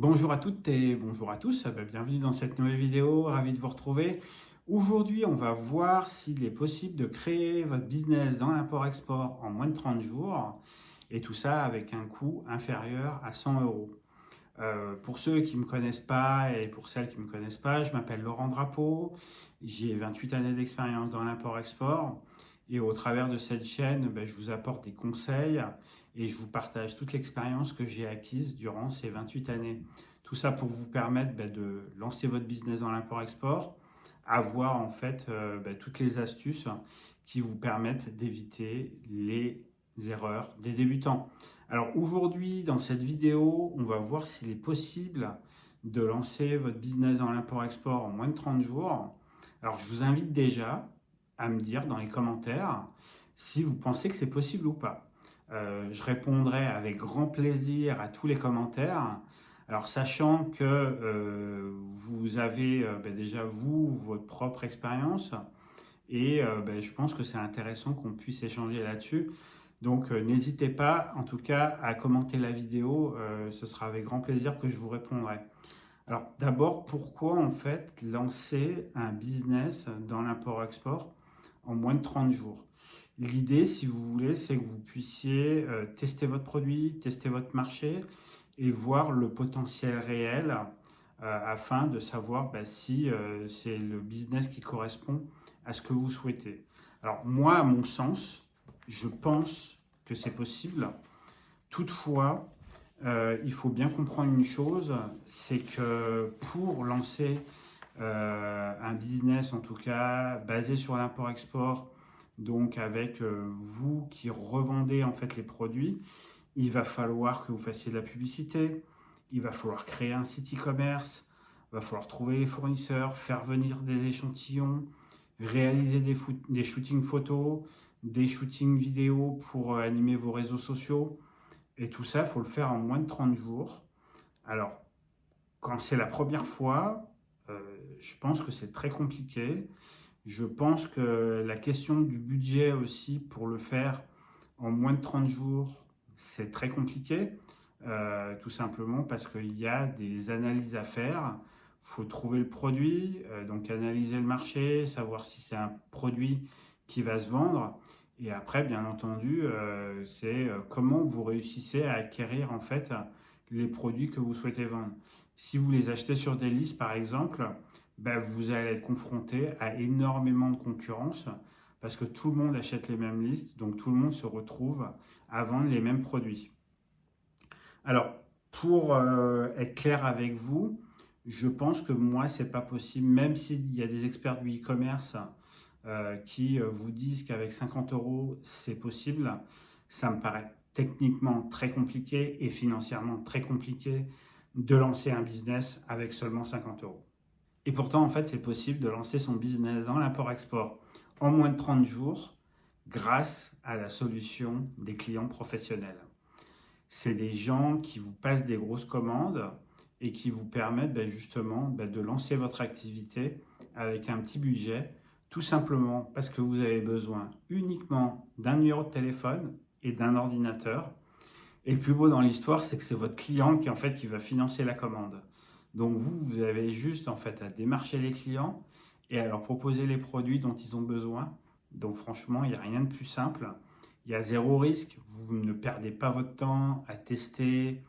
Bonjour à toutes et bonjour à tous, bienvenue dans cette nouvelle vidéo, ravi de vous retrouver. Aujourd'hui, on va voir s'il est possible de créer votre business dans l'import-export en moins de 30 jours et tout ça avec un coût inférieur à 100 euros. Pour ceux qui ne me connaissent pas et pour celles qui ne me connaissent pas, je m'appelle Laurent Drapeau, j'ai 28 années d'expérience dans l'import-export et au travers de cette chaîne, je vous apporte des conseils et je vous partage toute l'expérience que j'ai acquise durant ces 28 années. Tout ça pour vous permettre de lancer votre business dans l'import-export, avoir en fait toutes les astuces qui vous permettent d'éviter les erreurs des débutants. Alors aujourd'hui, dans cette vidéo, on va voir s'il est possible de lancer votre business dans l'import-export en moins de 30 jours. Alors je vous invite déjà à me dire dans les commentaires si vous pensez que c'est possible ou pas. Je répondrai avec grand plaisir à tous les commentaires. Alors sachant que vous avez déjà vous, votre propre expérience et je pense que c'est intéressant qu'on puisse échanger là-dessus. Donc n'hésitez pas en tout cas à commenter la vidéo, ce sera avec grand plaisir que je vous répondrai. Alors d'abord, pourquoi en fait lancer un business dans l'import-export en moins de 30 jours? L'idée, si vous voulez, c'est que vous puissiez tester votre produit, tester votre marché et voir le potentiel réel afin de savoir si c'est le business qui correspond à ce que vous souhaitez. Alors moi, à mon sens, je pense que c'est possible. Toutefois, il faut bien comprendre une chose, c'est que pour lancer un business, en tout cas basé sur l'import-export, donc avec vous qui revendez en fait les produits, il va falloir que vous fassiez de la publicité, il va falloir créer un site e-commerce, il va falloir trouver les fournisseurs, faire venir des échantillons, réaliser des shootings photos, des shootings vidéo pour animer vos réseaux sociaux. Et tout ça, il faut le faire en moins de 30 jours. Alors, quand c'est la première fois, je pense que c'est très compliqué. Je pense que la question du budget aussi pour le faire en moins de 30 jours, c'est très compliqué. Tout simplement parce qu'il y a des analyses à faire. Il faut trouver le produit, donc analyser le marché, savoir si c'est un produit qui va se vendre. Et après, bien entendu, c'est comment vous réussissez à acquérir en fait les produits que vous souhaitez vendre. Si vous les achetez sur des listes, par exemple, vous allez être confronté à énormément de concurrence parce que tout le monde achète les mêmes listes, donc tout le monde se retrouve à vendre les mêmes produits. Alors, pour être clair avec vous, je pense que moi, c'est pas possible, même s'il y a des experts du e-commerce qui vous disent qu'avec 50 euros, c'est possible. Ça me paraît techniquement très compliqué et financièrement très compliqué de lancer un business avec seulement 50 euros. Et pourtant, en fait, c'est possible de lancer son business dans l'import-export en moins de 30 jours grâce à la solution des clients professionnels. C'est des gens qui vous passent des grosses commandes et qui vous permettent justement de lancer votre activité avec un petit budget, tout simplement parce que vous avez besoin uniquement d'un numéro de téléphone et d'un ordinateur. Et le plus beau dans l'histoire, c'est que c'est votre client qui va financer la commande. Donc vous avez juste en fait à démarcher les clients et à leur proposer les produits dont ils ont besoin. Donc franchement, il n'y a rien de plus simple. Il y a zéro risque. Vous ne perdez pas votre temps à tester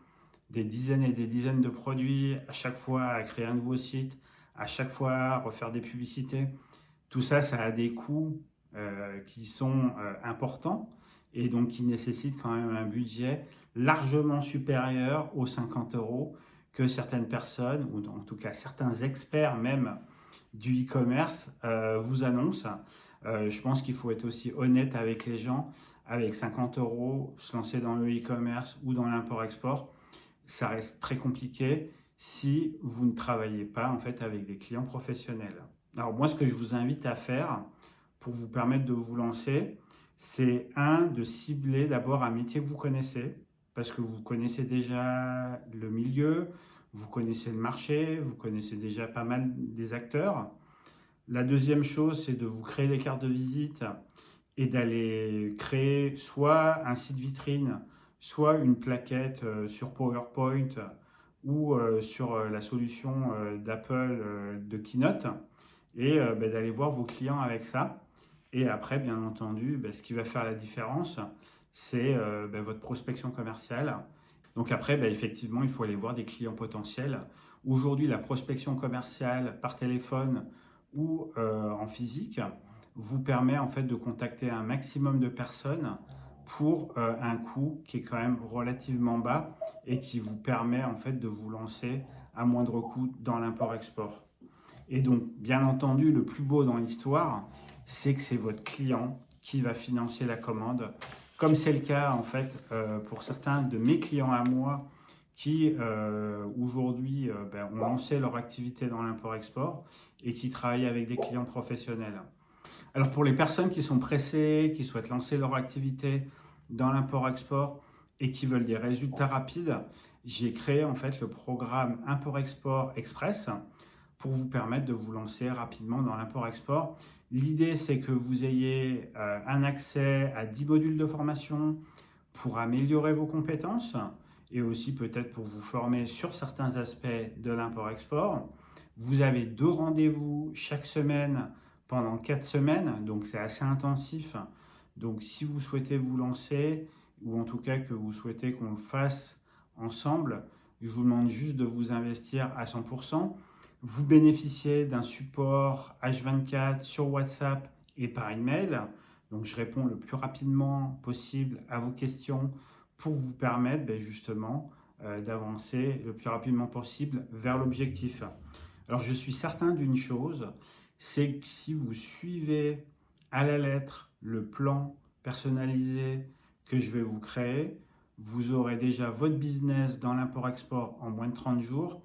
des dizaines et des dizaines de produits, à chaque fois à créer un nouveau site, à chaque fois à refaire des publicités. Tout ça, ça a des coûts qui sont importants et donc qui nécessitent quand même un budget largement supérieur aux 50 euros que certaines personnes, ou en tout cas certains experts même du e-commerce, vous annoncent. Je pense qu'il faut être aussi honnête avec les gens. Avec 50 euros, se lancer dans le e-commerce ou dans l'import-export, ça reste très compliqué si vous ne travaillez pas en fait avec des clients professionnels. Alors moi, ce que je vous invite à faire pour vous permettre de vous lancer, c'est de cibler d'abord un métier que vous connaissez, parce que vous connaissez déjà le milieu, vous connaissez le marché, vous connaissez déjà pas mal des acteurs. La deuxième chose, c'est de vous créer des cartes de visite et d'aller créer soit un site vitrine, soit une plaquette sur PowerPoint ou sur la solution d'Apple de Keynote et d'aller voir vos clients avec ça. Et après, bien entendu, ce qui va faire la différence, c'est votre prospection commerciale. Donc après, effectivement, il faut aller voir des clients potentiels. Aujourd'hui, la prospection commerciale par téléphone ou en physique vous permet en fait de contacter un maximum de personnes pour un coût qui est quand même relativement bas et qui vous permet en fait de vous lancer à moindre coût dans l'import-export. Et donc, bien entendu, le plus beau dans l'histoire, c'est que c'est votre client qui va financer la commande, comme c'est le cas en fait pour certains de mes clients à moi qui aujourd'hui ont lancé leur activité dans l'import-export et qui travaillent avec des clients professionnels. Alors pour les personnes qui sont pressées, qui souhaitent lancer leur activité dans l'import-export et qui veulent des résultats rapides, j'ai créé en fait le programme Import-Export Express pour vous permettre de vous lancer rapidement dans l'import-export. L'idée, c'est que vous ayez un accès à 10 modules de formation pour améliorer vos compétences et aussi peut-être pour vous former sur certains aspects de l'import-export. Vous avez 2 rendez-vous chaque semaine pendant 4 semaines, donc c'est assez intensif. Donc si vous souhaitez vous lancer, ou en tout cas que vous souhaitez qu'on le fasse ensemble, je vous demande juste de vous investir à 100%. Vous bénéficiez d'un support H24 sur WhatsApp et par email. Donc je réponds le plus rapidement possible à vos questions pour vous permettre justement d'avancer le plus rapidement possible vers l'objectif. Alors je suis certain d'une chose, c'est que si vous suivez à la lettre le plan personnalisé que je vais vous créer, vous aurez déjà votre business dans l'import-export en moins de 30 jours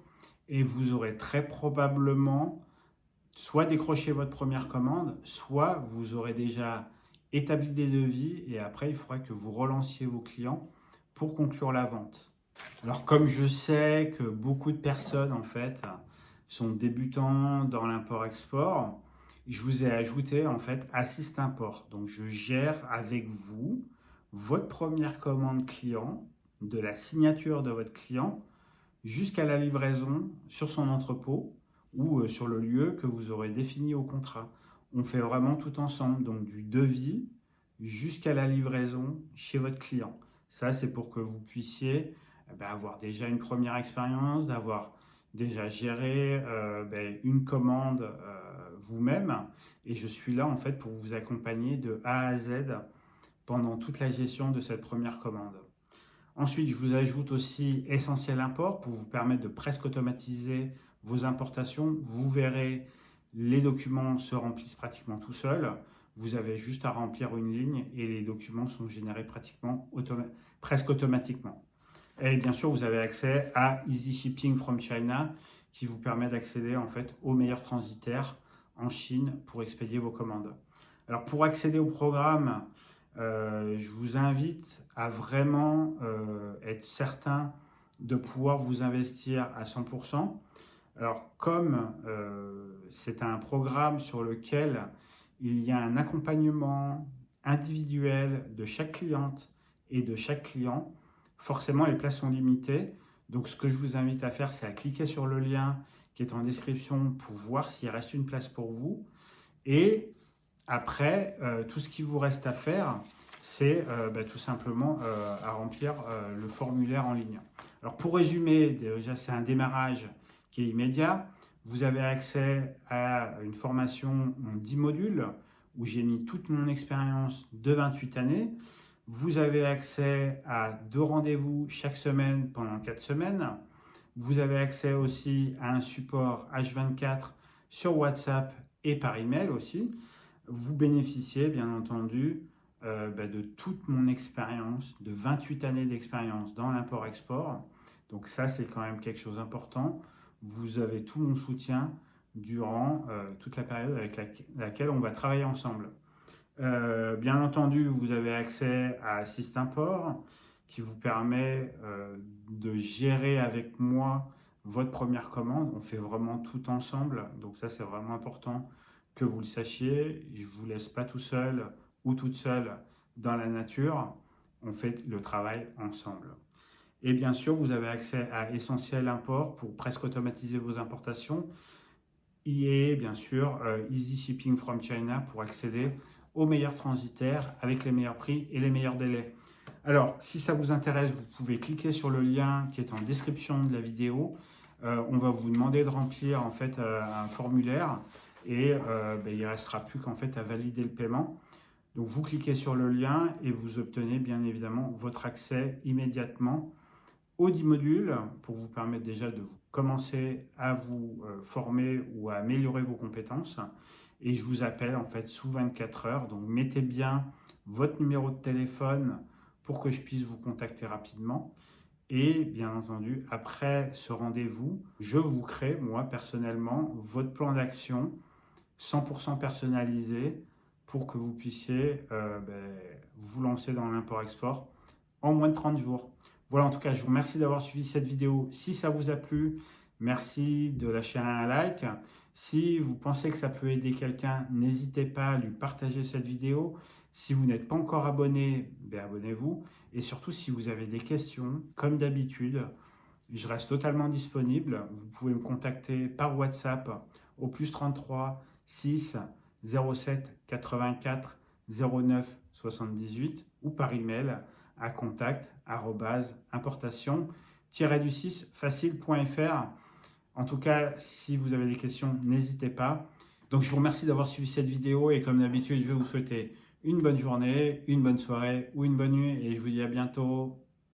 et vous aurez très probablement soit décroché votre première commande, soit vous aurez déjà établi des devis et après il faudra que vous relanciez vos clients pour conclure la vente. Alors comme je sais que beaucoup de personnes en fait sont débutants dans l'import-export, je vous ai ajouté en fait Assist Import. Donc je gère avec vous votre première commande client, de la signature de votre client jusqu'à la livraison sur son entrepôt ou sur le lieu que vous aurez défini au contrat. On fait vraiment tout ensemble, donc du devis jusqu'à la livraison chez votre client. Ça, c'est pour que vous puissiez avoir déjà une première expérience, d'avoir déjà géré une commande vous-même. Et je suis là en fait pour vous accompagner de A à Z pendant toute la gestion de cette première commande. Ensuite, je vous ajoute aussi Essentiel Import pour vous permettre de presque automatiser vos importations. Vous verrez, les documents se remplissent pratiquement tout seuls. Vous avez juste à remplir une ligne et les documents sont générés presque automatiquement. Et bien sûr, vous avez accès à Easy Shipping from China qui vous permet d'accéder en fait aux meilleurs transitaires en Chine pour expédier vos commandes. Alors pour accéder au programme, je vous invite à vraiment être certain de pouvoir vous investir à 100%. Alors comme c'est un programme sur lequel il y a un accompagnement individuel de chaque cliente et de chaque client, forcément les places sont limitées. Donc ce que je vous invite à faire, c'est à cliquer sur le lien qui est en description pour voir s'il reste une place pour vous. Et après, tout ce qu'il vous reste à faire, c'est tout simplement à remplir le formulaire en ligne. Alors pour résumer, déjà c'est un démarrage qui est immédiat. Vous avez accès à une formation en 10 modules où j'ai mis toute mon expérience de 28 années. Vous avez accès à 2 rendez-vous chaque semaine pendant 4 semaines. Vous avez accès aussi à un support H24 sur WhatsApp et par email aussi. Vous bénéficiez bien entendu de toute mon expérience, de 28 années d'expérience dans l'import-export. Donc ça, c'est quand même quelque chose d'important. Vous avez tout mon soutien durant toute la période avec laquelle on va travailler ensemble. Bien entendu, vous avez accès à Assist Import qui vous permet de gérer avec moi votre première commande. On fait vraiment tout ensemble, donc ça c'est vraiment important que vous le sachiez. Je ne vous laisse pas tout seul ou toute seule dans la nature. On fait le travail ensemble. Et bien sûr, vous avez accès à Essentiel Import pour presque automatiser vos importations. Et bien sûr, Easy Shipping from China pour accéder aux meilleurs transitaires avec les meilleurs prix et les meilleurs délais. Alors, si ça vous intéresse, vous pouvez cliquer sur le lien qui est en description de la vidéo. On va vous demander de remplir en fait un formulaire et il ne restera plus qu'en fait à valider le paiement. Donc, vous cliquez sur le lien et vous obtenez bien évidemment votre accès immédiatement aux 10 modules pour vous permettre déjà de commencer à vous former ou à améliorer vos compétences. Et je vous appelle en fait sous 24 heures. Donc, mettez bien votre numéro de téléphone pour que je puisse vous contacter rapidement. Et bien entendu, après ce rendez-vous, je vous crée, moi personnellement, votre plan d'action 100% personnalisé pour que vous puissiez vous lancer dans l'import-export en moins de 30 jours. Voilà, en tout cas, je vous remercie d'avoir suivi cette vidéo. Si ça vous a plu, merci de lâcher un like. Si vous pensez que ça peut aider quelqu'un, n'hésitez pas à lui partager cette vidéo. Si vous n'êtes pas encore abonné, abonnez-vous. Et surtout, si vous avez des questions, comme d'habitude, je reste totalement disponible. Vous pouvez me contacter par WhatsApp au +33 6 07 84 09 78 ou par email à contact@importation-du6facile.fr. En tout cas, si vous avez des questions, n'hésitez pas. Donc, je vous remercie d'avoir suivi cette vidéo et comme d'habitude, je vais vous souhaiter une bonne journée, une bonne soirée ou une bonne nuit et je vous dis à bientôt.